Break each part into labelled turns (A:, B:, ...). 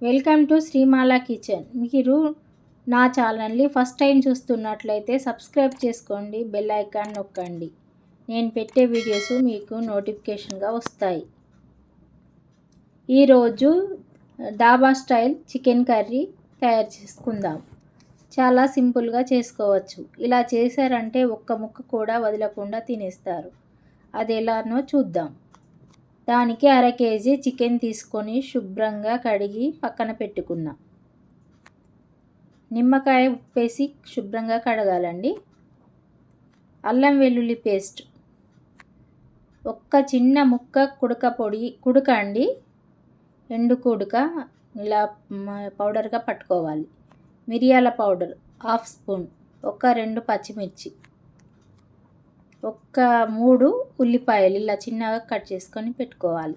A: Welcome to శ్రీమాల kitchen. మీరు నా ఛానల్ని ఫస్ట్ టైం చూస్తున్నట్లయితే సబ్స్క్రైబ్ చేసుకోండి, బెల్ ఐకాన్ నొక్కండి. నేను పెట్టే వీడియోస్ మీకు నోటిఫికేషన్గా వస్తాయి. ఈరోజు డాబా స్టైల్ చికెన్ కర్రీ తయారు చేసుకుందాం. చాలా సింపుల్గా చేసుకోవచ్చు. ఇలా చేశారంటే ఒక్క ముక్క కూడా వదలకుండా తినేస్తారు. అది ఎలానో చూద్దాం. దానికి 1/2 కేజీ చికెన్ తీసుకొని శుభ్రంగా కడిగి పక్కన పెట్టుకున్నా. నిమ్మకాయ ఉప్పేసి శుభ్రంగా కడగాలండి. అల్లం వెల్లుల్లి పేస్ట్ ఒక్క చిన్న ముక్క కుడక అండి, ఎండు కుడక ఇలా పౌడర్గా పట్టుకోవాలి. మిరియాల పౌడర్ 1/2 స్పూన్, ఒక 2 పచ్చిమిర్చి, ఒక్క 3 ఉల్లిపాయలు ఇలా చిన్నగా కట్ చేసుకొని పెట్టుకోవాలి.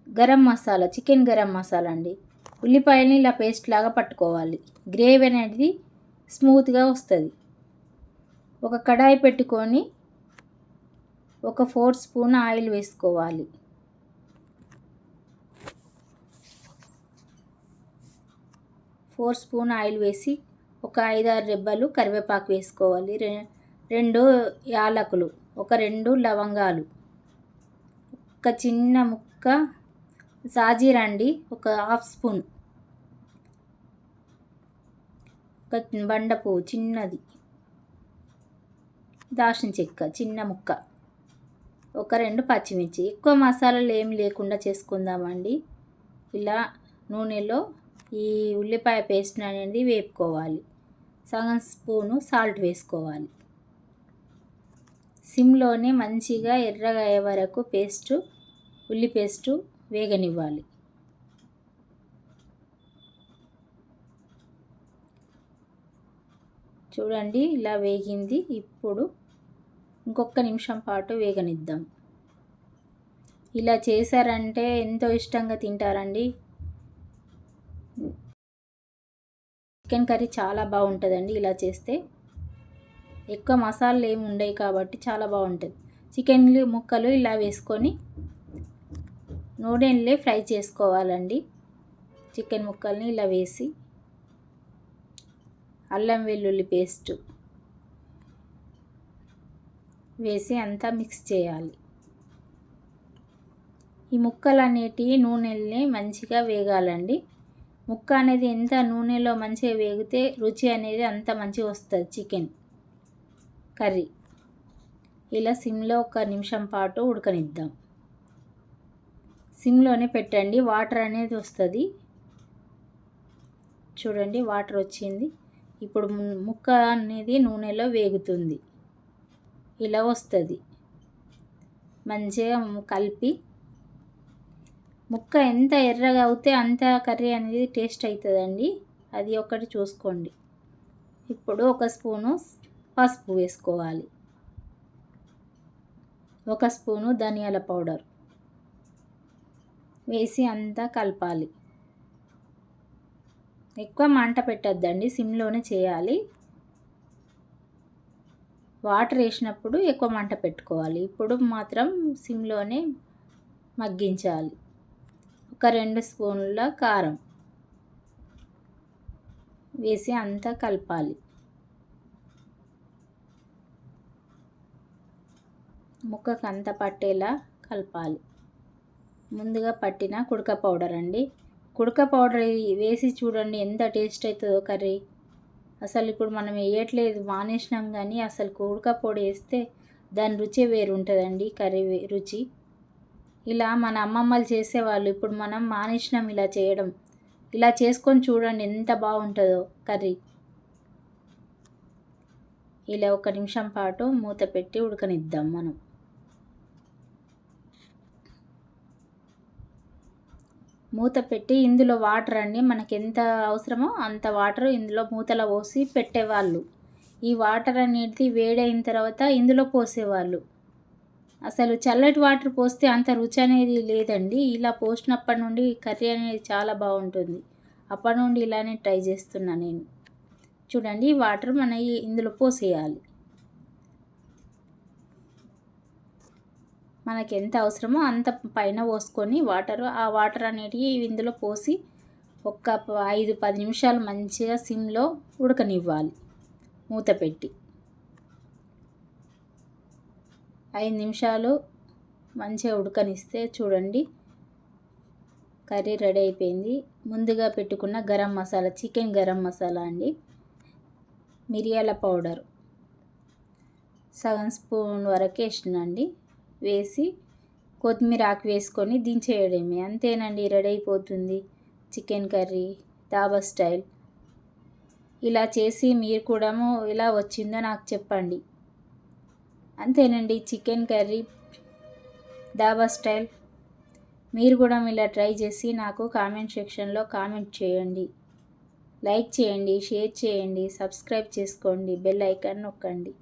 A: గరం మసాలా, చికెన్ గరం మసాలా అండి. ఉల్లిపాయలని ఇలా పేస్ట్ లాగా పట్టుకోవాలి. గ్రేవీ అనేది స్మూత్గా వస్తుంది. ఒక కడాయి పెట్టుకొని ఒక 4 స్పూన్ ఆయిల్ వేసుకోవాలి. వేసి ఒక 5-6 రెబ్బలు కరివేపాకు వేసుకోవాలి. 2 యాలకులు, ఒక 2 లవంగాలు, ఒక చిన్న ముక్క సాజీరా అండి, ఒక 1/2 స్పూన్, ఒక బండ పువ్వు చిన్నది, దాల్చిన చెక్క చిన్న ముక్క, ఒక 2 పచ్చిమిర్చి. ఎక్కువ మసాలాలు ఏమి లేకుండా చేసుకుందామండి. ఇలా నూనెలో ఈ ఉల్లిపాయ పేస్ట్ అనేది వేపుకోవాలి. సగం స్పూను సాల్ట్ వేసుకోవాలి. సిమ్లోనే మంచిగా ఎర్రగా అయ్యే వరకు ఉల్లి పేస్టు వేగనివ్వాలి. చూడండి ఇలా వేగింది. ఇప్పుడు ఇంకొక నిమిషం పాటు వేగనిద్దాం. ఇలా చేశారంటే ఎంతో ఇష్టంగా తింటారండి. చికెన్ కర్రీ చాలా బాగుంటుందండి. ఇలా చేస్తే ఎక్కువ మసాలాలు ఏమి ఉండవు కాబట్టి చాలా బాగుంటుంది. చికెన్ ముక్కలు ఇలా వేసుకొని నూనెలో ఫ్రై చేసుకోవాలండి. చికెన్ ముక్కల్ని ఇలా వేసి అల్లం వెల్లుల్లి పేస్ట్ వేసి అంతా మిక్స్ చేయాలి. ఈ ముక్కలు అనేటివి నూనెల్ని మంచిగా వేగాలండి. ముక్క అనేది ఎంత నూనెలో మంచిగా వేగితే రుచి అనేది అంత మంచిగా వస్తుంది చికెన్ కర్రీ. ఇలా సిమ్లో ఒక నిమిషం పాటు ఉడకనిద్దాం. సిమ్లోనే పెట్టండి, వాటర్ అనేది వస్తుంది. చూడండి వాటర్ వచ్చింది. ఇప్పుడు ముక్క అనేది నూనెలో వేగుతుంది. ఇలా వస్తుంది. మంచిగా కలిపి ముక్క ఎంత ఎర్రగా అవుతే అంత కర్రీ అనేది టేస్ట్ అవుతుందండి. అది ఒకటి చూసుకోండి. ఇప్పుడు 1 స్పూను పసుపు వేసుకోవాలి. 1 స్పూను ధనియాల పౌడర్ వేసి అంతా కలపాలి. ఎక్కువ మంట పెట్టద్దండి, సిమ్లోనే చేయాలి. వాటర్ వేసినప్పుడు ఎక్కువ మంట పెట్టుకోవాలి. ఇప్పుడు మాత్రం సిమ్లోనే మగ్గించాలి. ఒక 2 స్పూన్ల కారం వేసి అంతా కలపాలి. ముక్కకు అంతా పట్టేలా కలపాలి. ముందుగా పట్టిన కుడక పౌడర్ అండి. కుడక పౌడర్ వేసి చూడండి ఎంత టేస్ట్ అవుతుందో కర్రీ. అసలు ఇప్పుడు మనం వేయట్లేదు, మానేసినాం, కానీ అసలు కుడక పొడి వేస్తే దాని రుచి వేరు ఉంటుందండి, కర్రీ రుచి. ఇలా మన అమ్మమ్మలు చేసేవాళ్ళు, ఇప్పుడు మనం మానేసినాం ఇలా చేయడం. ఇలా చేసుకొని చూడండి ఎంత బాగుంటుందో కర్రీ. ఇలా 1 నిమిషం పాటు మూత పెట్టి ఉడకనిద్దాం. మనం మూత పెట్టి ఇందులో వాటర్ అండి, మనకి ఎంత అవసరమో అంత వాటర్ ఇందులో మూతలో పోసి పెట్టేవాళ్ళు. ఈ వాటర్ అనేది వేడైన తర్వాత ఇందులో పోసేవాళ్ళు. అసలు చల్లటి వాటర్ పోస్తే అంత రుచి అనేది లేదండి. ఇలా పోసినప్పటి నుండి కర్రీ అనేది చాలా బాగుంటుంది. అప్పటి నుండి ఇలానే ట్రై చేస్తున్నా నేను. చూడండి ఈ వాటర్ ఇందులో పోసేయాలి. మనకి ఎంత అవసరమో అంత పైన పోసుకొని ఆ వాటర్ అనేటివి ఇందులో పోసి ఒక 5-10 నిమిషాలు మంచిగా సిమ్లో ఉడకనివ్వాలి. మూత పెట్టి 5 నిమిషాలు మంచిగా ఉడకనిస్తే చూడండి కర్రీ రెడీ అయిపోయింది. ముందుగా పెట్టుకున్న గరం మసాలా, చికెన్ గరం మసాలా అండి, మిరియాల పౌడర్ సగం స్పూన్ వరకు వేసినండి. వేసి కొత్తిమీర ఆకు వేసుకొని దించేయడమే. అంతేనండి, రెడీ అయిపోతుంది చికెన్ కర్రీ ధాబా స్టైల్. ఇలా చేసి మీరు కూడా ఎలా వచ్చిందో నాకు చెప్పండి. అంతేనండి, చికెన్ కర్రీ ధాబా స్టైల్. మీరు కూడా ఇలా ట్రై చేసి నాకు కామెంట్ సెక్షన్లో కామెంట్ చేయండి. లైక్ చేయండి, షేర్ చేయండి, సబ్స్క్రైబ్ చేసుకోండి, బెల్ ఐకాన్ నొక్కండి.